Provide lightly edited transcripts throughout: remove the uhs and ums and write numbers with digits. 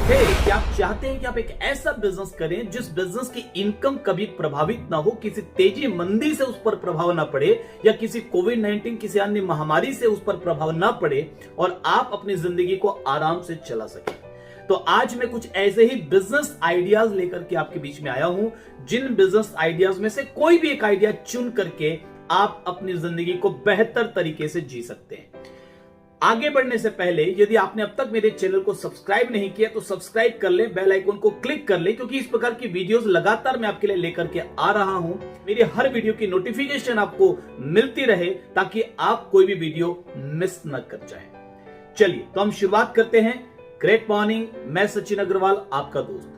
क्या आप चाहते हैं कि आप एक ऐसा बिजनेस करें जिस बिजनेस की इनकम कभी प्रभावित ना हो, किसी तेजी मंदी से उस पर प्रभाव ना पड़े या किसी कोविड-19 किसी अन्य महामारी से उस पर प्रभाव ना पड़े और आप अपनी जिंदगी को आराम से चला सकें। तो आज मैं कुछ ऐसे ही बिजनेस आइडियाज लेकर के आपके बीच में आया हूं, जिन बिजनेस आइडियाज में से कोई भी एक आइडिया चुन करके आप अपनी जिंदगी को बेहतर तरीके से जी सकते हैं। आगे बढ़ने से पहले यदि आपने अब तक मेरे चैनल को सब्सक्राइब नहीं किया तो सब्सक्राइब कर ले, बेल आइकन को क्लिक कर ले, क्योंकि इस प्रकार की वीडियोस लगातार मैं आपके लिए लेकर के आ रहा हूं। मेरी हर वीडियो की नोटिफिकेशन आपको मिलती रहे ताकि आप कोई भी वीडियो मिस न कर जाए। चलिए तो हम शुरुआत करते हैं। ग्रेट मॉर्निंग, मैं सचिन अग्रवाल आपका दोस्त।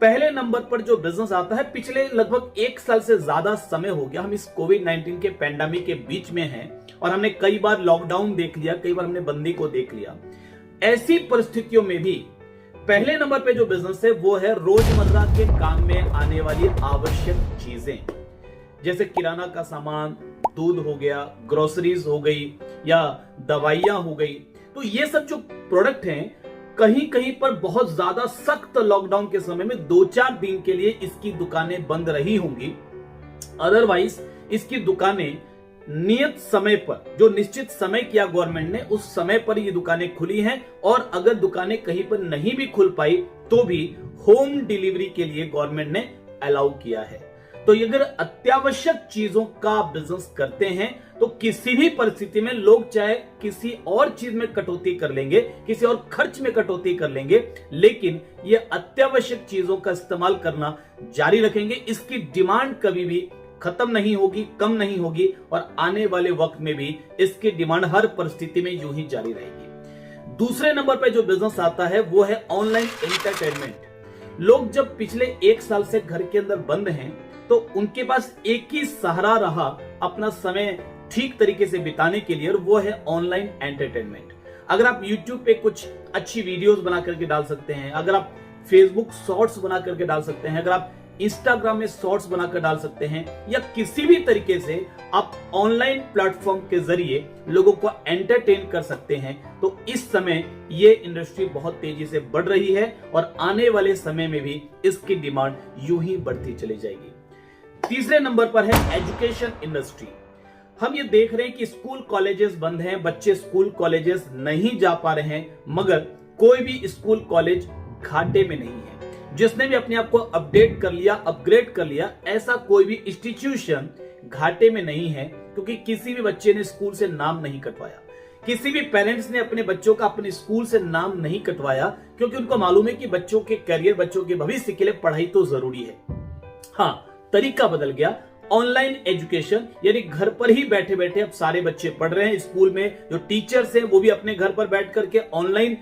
पहले नंबर पर जो बिजनेस आता है, पिछले लगभग 1 साल से ज्यादा समय हो गया हम इस कोविड-19 के पैंडेमिक के बीच में हैं और हमने कई बार लॉकडाउन देख लिया, कई बार हमने बंदी को देख लिया। ऐसी परिस्थितियों में भी पहले नंबर पे जो बिजनेस है वो है रोजमर्रा के काम में आने वाली आवश्यक चीजें, जैसे किराना का सामान, दूध हो गया, ग्रोसरीज हो गई या दवाइयां हो गई। तो ये सब जो प्रोडक्ट हैं, कहीं कहीं पर बहुत ज्यादा सख्त लॉकडाउन के समय में 2-4 दिन के लिए इसकी दुकानें बंद रही होंगी। अदरवाइज इसकी दुकानें नियत समय पर, जो निश्चित समय किया गवर्नमेंट ने, उस समय पर ये दुकानें खुली हैं। और अगर दुकानें कहीं पर नहीं भी खुल पाई तो भी होम डिलीवरी के लिए गवर्नमेंट ने अलाउ किया है। तो अगर अत्यावश्यक चीजों का बिजनेस करते हैं तो किसी भी परिस्थिति में लोग चाहे किसी और चीज में कटौती कर लेंगे, किसी और खर्च में कटौती कर लेंगे, लेकिन ये अत्यावश्यक चीजों का इस्तेमाल करना जारी रखेंगे। इसकी डिमांड कभी भी खत्म नहीं होगी, कम नहीं होगी और आने वाले वक्त में भी इसकी डिमांड हर परिस्थिति में यूं ही जारी रहेगी। दूसरे नंबर पर जो बिजनेस आता है वो है ऑनलाइन एंटरटेनमेंट। लोग जब पिछले 1 साल से घर के अंदर बंद हैं तो उनके पास एक ही सहारा रहा अपना समय ठीक तरीके से बिताने के लिए, और वो है ऑनलाइन एंटरटेनमेंट। अगर आप YouTube पे कुछ अच्छी वीडियोस बना करके डाल सकते हैं, अगर आप Facebook शॉर्ट्स बना करके डाल सकते हैं, अगर आप Instagram में शॉर्ट्स बनाकर डाल सकते हैं, या किसी भी तरीके से आप ऑनलाइन प्लेटफॉर्म के जरिए लोगों को एंटरटेन कर सकते हैं, तो इस समय ये इंडस्ट्री बहुत तेजी से बढ़ रही है और आने वाले समय में भी इसकी डिमांड यूं ही बढ़ती चली जाएगी। तीसरे नंबर पर है एजुकेशन इंडस्ट्री। हम ये देख रहे हैं कि स्कूल कॉलेजेस बंद हैं, बच्चे स्कूल कॉलेजेस नहीं जा पा रहे हैं, मगर कोई भी स्कूल कॉलेज घाटे में नहीं है। जिसने भी अपने आप को अपडेट कर लिया, अपग्रेड कर लिया, ऐसा कोई भी इंस्टीट्यूशन घाटे में नहीं है, क्योंकि किसी भी बच्चे ने स्कूल से नाम नहीं कटवाया। किसी भी पेरेंट्स ने अपने बच्चों का अपने स्कूल से नाम नहीं कटवाया, क्योंकि उनको मालूम है कि बच्चों के करियर, बच्चों के भविष्य के लिए पढ़ाई तो जरूरी है। हाँ, तरीका बदल गया। ऑनलाइन एजुकेशन, यानी घर पर ही बैठे बैठे अब सारे बच्चे पढ़ रहे हैं। स्कूल में जो टीचर्स हैं वो भी अपने घर पर बैठ करके ऑनलाइन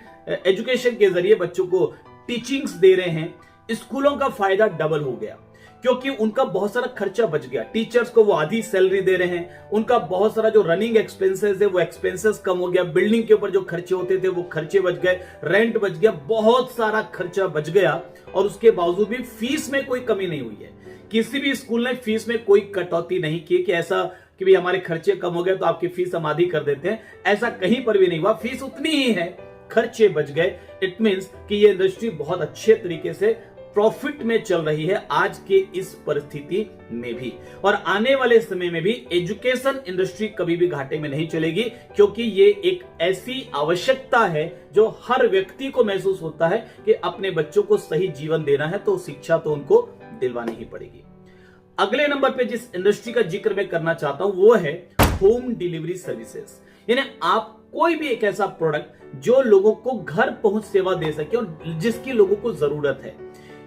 एजुकेशन के जरिए बच्चों को टीचिंग्स दे रहे हैं। स्कूलों का फायदा डबल हो गया, क्योंकि उनका बहुत सारा खर्चा बच गया। टीचर्स को वो आधी सैलरी दे रहे हैं, उनका बहुत सारा जो रनिंग एक्सपेंसेस है वो एक्सपेंसेस कम हो गया। बिल्डिंग के ऊपर जो खर्चे होते थे वो खर्चे बच गए, रेंट बच गया, बहुत सारा खर्चा बच गया। और उसके बावजूद भी फीस में कोई कमी नहीं हुई है। किसी भी स्कूल ने फीस में कोई कटौती नहीं की कि ऐसा कि भी हमारे खर्चे कम हो गए तो आपकी फीस हम आधी कर देते हैं, ऐसा कहीं पर भी नहीं हुआ। फीस उतनी ही है, खर्चे बच गए। इट मींस कि ये इंडस्ट्री बहुत अच्छे तरीके से प्रॉफिट में चल रही है आज के इस परिस्थिति में भी, और आने वाले समय में भी एजुकेशन इंडस्ट्री कभी भी घाटे में नहीं चलेगी, क्योंकि ये एक ऐसी आवश्यकता है जो हर व्यक्ति को महसूस होता है कि अपने बच्चों को सही जीवन देना है तो शिक्षा तो उनको दिलवानी ही पड़ेगी। अगले नंबर पे जिस इंडस्ट्री का जिक्र मैं करना चाहता हूं वो है होम डिलीवरी सर्विसेज। यानी आप कोई भी एक ऐसा प्रोडक्ट जो लोगों को घर पहुंच सेवा दे सके और जिसकी लोगों को जरूरत है।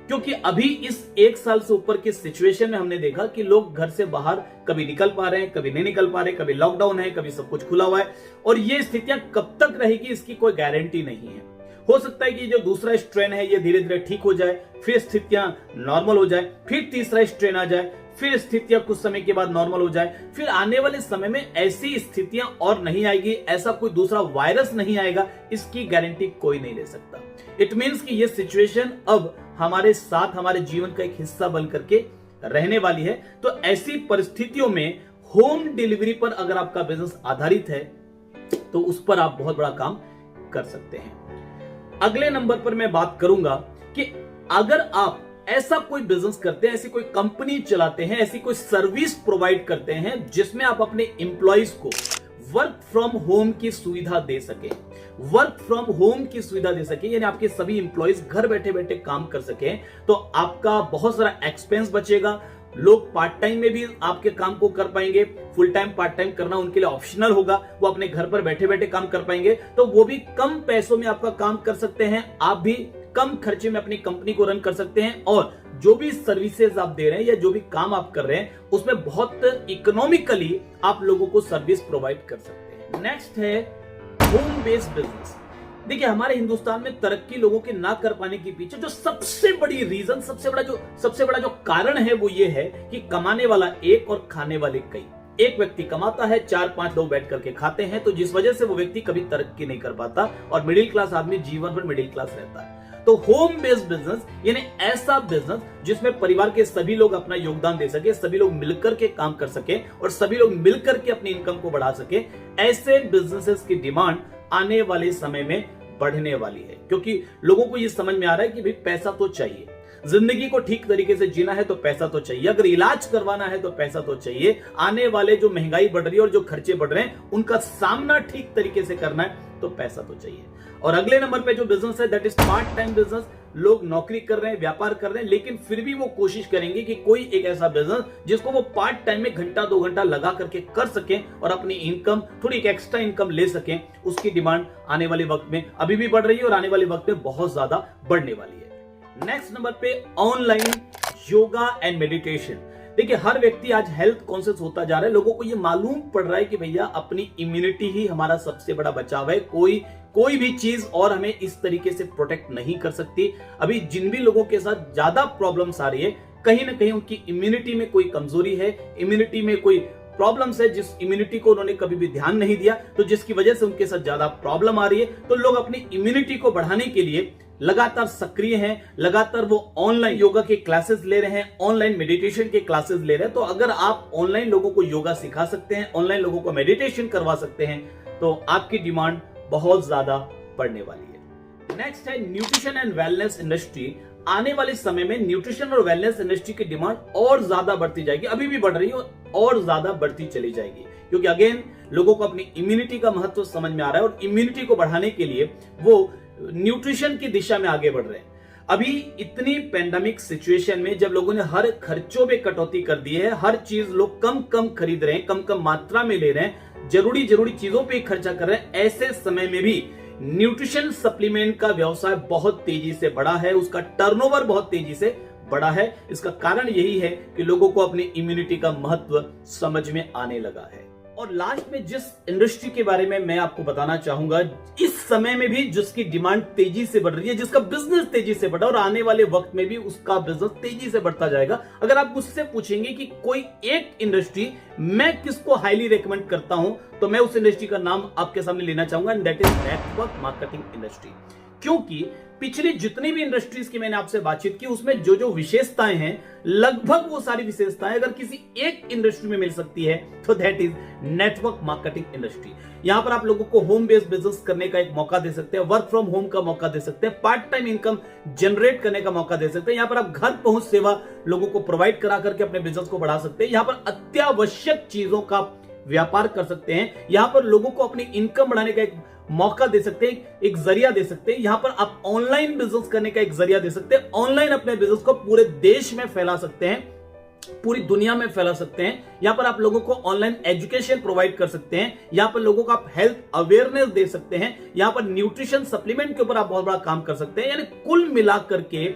क्योंकि अभी इस 1 साल से ऊपर की सिचुएशन में हमने देखा कि लोग घर से बाहर कभी निकल पा रहे हैं, कभी नहीं निकल पा रहे, कभी लॉकडाउन है, कभी सब कुछ खुला हुआ है, और ये स्थितियां कब तक रहेगी इसकी कोई गारंटी नहीं है। हो सकता है कि जो दूसरा स्ट्रेन है ये धीरे धीरे ठीक हो जाए, फिर स्थितियां नॉर्मल हो जाए, फिर तीसरा स्ट्रेन आ जाए, फिर स्थितियां कुछ समय के बाद नॉर्मल हो जाए, फिर आने वाले समय में ऐसी स्थितियां और नहीं आएगी, ऐसा कोई दूसरा वायरस नहीं आएगा, इसकी गारंटी कोई नहीं ले सकता। इट मींस कि ये सिचुएशन अब हमारे साथ, हमारे जीवन का एक हिस्सा बन करके रहने वाली है। तो ऐसी परिस्थितियों में होम डिलीवरी पर अगर आपका बिजनेस आधारित है तो उस पर आप बहुत बड़ा काम कर सकते हैं। अगले नंबर पर मैं बात करूंगा कि अगर आप ऐसा कोई बिजनेस करते हैं, ऐसी कोई कंपनी चलाते हैं, ऐसी कोई सर्विस प्रोवाइड करते हैं जिसमें आप अपने एम्प्लॉइज को वर्क फ्रॉम होम की सुविधा दे सके, वर्क फ्रॉम होम की सुविधा दे सके, यानी आपके सभी एम्प्लॉइज घर बैठे बैठे काम कर सके, तो आपका बहुत सारा एक्सपेंस बचेगा। लोग पार्ट टाइम में भी आपके काम को कर पाएंगे, फुल टाइम पार्ट टाइम करना उनके लिए ऑप्शनल होगा, वो अपने घर पर बैठे बैठे काम कर पाएंगे, तो वो भी कम पैसों में आपका काम कर सकते हैं, आप भी कम खर्चे में अपनी कंपनी को रन कर सकते हैं, और जो भी सर्विसेज आप दे रहे हैं या जो भी काम आप कर रहे हैं उसमें बहुत इकोनॉमिकली आप लोगों को सर्विस प्रोवाइड कर सकते हैं। नेक्स्ट है होम बेस्ड बिजनेस। देखिए, हमारे हिंदुस्तान में तरक्की लोगों के ना कर पाने के पीछे जो सबसे बड़ी रीजन, सबसे बड़ा जो कारण है वो ये है कि कमाने वाला एक और खाने वाले कई। एक व्यक्ति कमाता है, 4-5 लोग बैठ करके खाते हैं, तो जिस वजह से वो व्यक्ति कभी तरक्की नहीं कर पाता और मिडिल क्लास आदमी जीवन भर मिडिल क्लास रहता है। तो होम बेस्ड बिजनेस यानी ऐसा बिजनेस जिसमें परिवार के सभी लोग अपना योगदान दे सके, सभी लोग मिलकर के काम कर सके और सभी लोग मिलकर के अपनी इनकम को बढ़ा सके, ऐसे बिजनेसेस की डिमांड आने वाले समय में बढ़ने वाली है। क्योंकि लोगों को यह समझ में आ रहा है कि भाई पैसा तो चाहिए, जिंदगी को ठीक तरीके से जीना है तो पैसा तो चाहिए, अगर इलाज करवाना है तो पैसा तो चाहिए, आने वाले जो महंगाई बढ़ रही है और जो खर्चे बढ़ रहे हैं उनका सामना ठीक तरीके से करना है तो पैसा तो चाहिए। और अगले नंबर पे जो बिजनेस है that is part time business. लोग नौकरी कर रहे हैं, व्यापार कर रहे हैं, लेकिन फिर भी वो कोशिश करेंगे कि कोई एक ऐसा बिजनेस जिसको वो पार्ट टाइम में घंटा 2 घंटा लगा करके कर सकें और अपनी इनकम, थोड़ी एक एक्स्ट्रा इनकम ले सकें। उसकी डिमांड आने वाले वक्त में अभी भी बढ़ रही है और आने वाले वक्त में बहुत ज्यादा बढ़ने वाली है। नेक्स्ट नंबर पे ऑनलाइन योगा एंड मेडिटेशन। देखिए, हर व्यक्ति आज हेल्थ कॉन्शियस होता जा रहा है, लोगों को ये मालूम पड़ रहा है कि भैया अपनी इम्यूनिटी ही हमारा सबसे बड़ा बचाव है, कोई भी चीज और हमें इस तरीके से प्रोटेक्ट नहीं कर सकती। अभी जिन भी लोगों के साथ ज्यादा प्रॉब्लम्स आ रही है, कहीं ना कहीं उनकी इम्यूनिटी में कोई कमजोरी है, इम्यूनिटी में कोई प्रॉब्लम्स है, जिस इम्यूनिटी को उन्होंने कभी भी ध्यान नहीं दिया, तो जिसकी वजह से उनके साथ ज्यादा प्रॉब्लम आ रही है। तो लोग अपनी इम्यूनिटी को बढ़ाने के लिए लगातार सक्रिय हैं, लगातार वो ऑनलाइन योगा के क्लासेस ले रहे हैं, ऑनलाइन मेडिटेशन के क्लासेस ले रहे हैं। तो अगर आप ऑनलाइन लोगों को योगा सिखा सकते हैं, ऑनलाइन लोगों को मेडिटेशन करवा सकते हैं, तो आपकी डिमांड बहुत ज्यादा बढ़ने वाली है। नेक्स्ट है न्यूट्रिशन एंड वेलनेस इंडस्ट्री। आने वाले समय में न्यूट्रिशन और वेलनेस इंडस्ट्री की डिमांड और ज्यादा बढ़ती जाएगी, अभी भी बढ़ रही है और ज्यादा बढ़ती चली जाएगी, क्योंकि अगेन लोगों को अपनी इम्यूनिटी का महत्व समझ में आ रहा है और इम्यूनिटी को बढ़ाने के लिए वो न्यूट्रिशन की दिशा में आगे बढ़ रहे हैं। अभी इतनी पेंडेमिक सिचुएशन में जब लोगों ने हर खर्चों में कटौती कर दी है, हर चीज लोग कम कम खरीद रहे हैं, कम कम मात्रा में ले रहे हैं, जरूरी चीजों पे खर्चा कर रहे हैं, ऐसे समय में भी न्यूट्रिशन सप्लीमेंट का व्यवसाय बहुत तेजी से बढ़ा है, उसका टर्नओवर बहुत तेजी से बढ़ा है। इसका कारण यही है कि लोगों को अपनी इम्यूनिटी का महत्व समझ में आने लगा है। और लास्ट में जिस इंडस्ट्री के बारे में मैं आपको बताना चाहूंगा, इस समय में भी जिसकी डिमांड तेजी से बढ़ रही है, जिसका बिजनेस तेजी से बढ़ा और आने वाले वक्त में भी उसका बिजनेस तेजी से बढ़ता जाएगा। अगर आप मुझसे पूछेंगे कि कोई एक इंडस्ट्री मैं किसको हाईली रेकमेंड करता हूं, तो मैं उस इंडस्ट्री का नाम आपके सामने लेना चाहूंगा, and that is network marketing industry. क्योंकि पिछली जितनी भी इंडस्ट्रीज की मैंने आपसे बातचीत की, उसमें जो जो विशेषताएं हैं, लगभग वो सारी विशेषताएं अगर किसी एक इंडस्ट्री में मिल सकती है तो that is network marketing industry. यहां पर आप लोगों को होम बेस्ड बिजनेस करने का एक मौका दे सकते हैं, वर्क फ्रॉम होम का मौका दे सकते हैं, पार्ट टाइम इनकम जनरेट करने का मौका दे सकते हैं। यहां पर आप घर पहुंच सेवा लोगों को प्रोवाइड करा करके अपने बिजनेस को बढ़ा सकते हैं। यहां पर अत्यावश्यक चीजों का व्यापार कर सकते हैं, यहां पर लोगों को अपनी इनकम बढ़ाने का एक मौका दे सकते हैं, एक जरिया दे सकते हैं। यहां पर आप ऑनलाइन बिजनेस करने का एक जरिया दे सकते हैं, ऑनलाइन अपने बिजनेस को पूरे देश में फैला सकते हैं, पूरी दुनिया में फैला सकते हैं। यहां पर आप लोगों को ऑनलाइन एजुकेशन प्रोवाइड कर सकते हैं, यहां पर लोगों को आप हेल्थ अवेयरनेस दे सकते हैं, यहां पर न्यूट्रिशन सप्लीमेंट के ऊपर आप बहुत बड़ा काम कर सकते हैं। यानी कुल मिलाकर के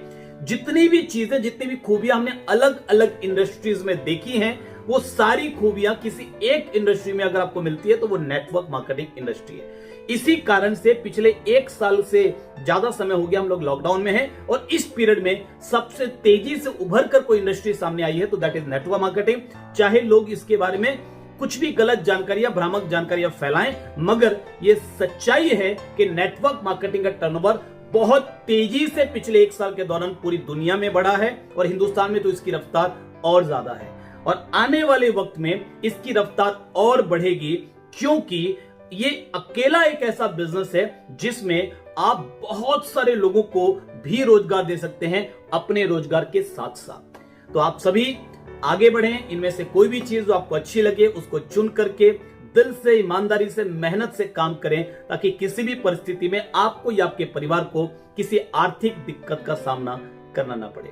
जितनी भी चीजें, जितनी भी खूबियां हमने अलग अलग इंडस्ट्रीज में देखी हैं, वो सारी खूबियां किसी एक इंडस्ट्री में अगर आपको मिलती है तो वो नेटवर्क मार्केटिंग इंडस्ट्री है। इसी कारण से पिछले 1 साल से ज्यादा समय हो गया हम लोग लॉकडाउन में हैं, और इस पीरियड में सबसे तेजी से उभर कर कोई इंडस्ट्री सामने आई है तो दैट इज नेटवर्क मार्केटिंग। चाहे लोग इसके बारे में कुछ भी गलत जानकारियां, भ्रामक जानकारियां फैलाएं, मगर ये सच्चाई है कि नेटवर्क मार्केटिंग का टर्नओवर बहुत तेजी से पिछले 1 साल के दौरान पूरी दुनिया में बढ़ा है, और हिंदुस्तान में तो इसकी रफ्तार और ज्यादा है, और आने वाले वक्त में इसकी रफ्तार और बढ़ेगी, क्योंकि ये अकेला एक ऐसा बिजनेस है जिसमें आप बहुत सारे लोगों को भी रोजगार दे सकते हैं अपने रोजगार के साथ साथ। तो आप सभी आगे बढ़ें, इनमें से कोई भी चीज जो आपको अच्छी लगे उसको चुन करके दिल से, ईमानदारी से, मेहनत से काम करें, ताकि किसी भी परिस्थिति में आपको या आपके परिवार को किसी आर्थिक दिक्कत का सामना करना ना पड़े।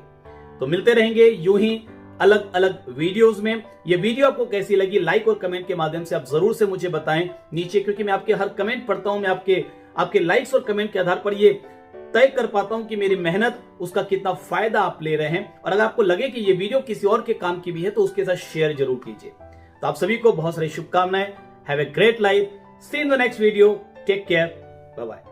तो मिलते रहेंगे यूं ही अलग अलग वीडियोस में। ये वीडियो आपको कैसी लगी, लाइक और कमेंट के माध्यम से आप जरूर से मुझे बताएं नीचे, क्योंकि मैं आपके हर कमेंट पढ़ता हूं। मैं आपके लाइक्स और कमेंट के आधार पर ये तय कर पाता हूं कि मेरी मेहनत, उसका कितना फायदा आप ले रहे हैं। और अगर आपको लगे कि ये वीडियो किसी और के काम की भी है तो उसके साथ शेयर जरूर कीजिए। तो आप सभी को बहुत सारी शुभकामनाएं। Have a great life. See in the next video. Take care. Bye bye.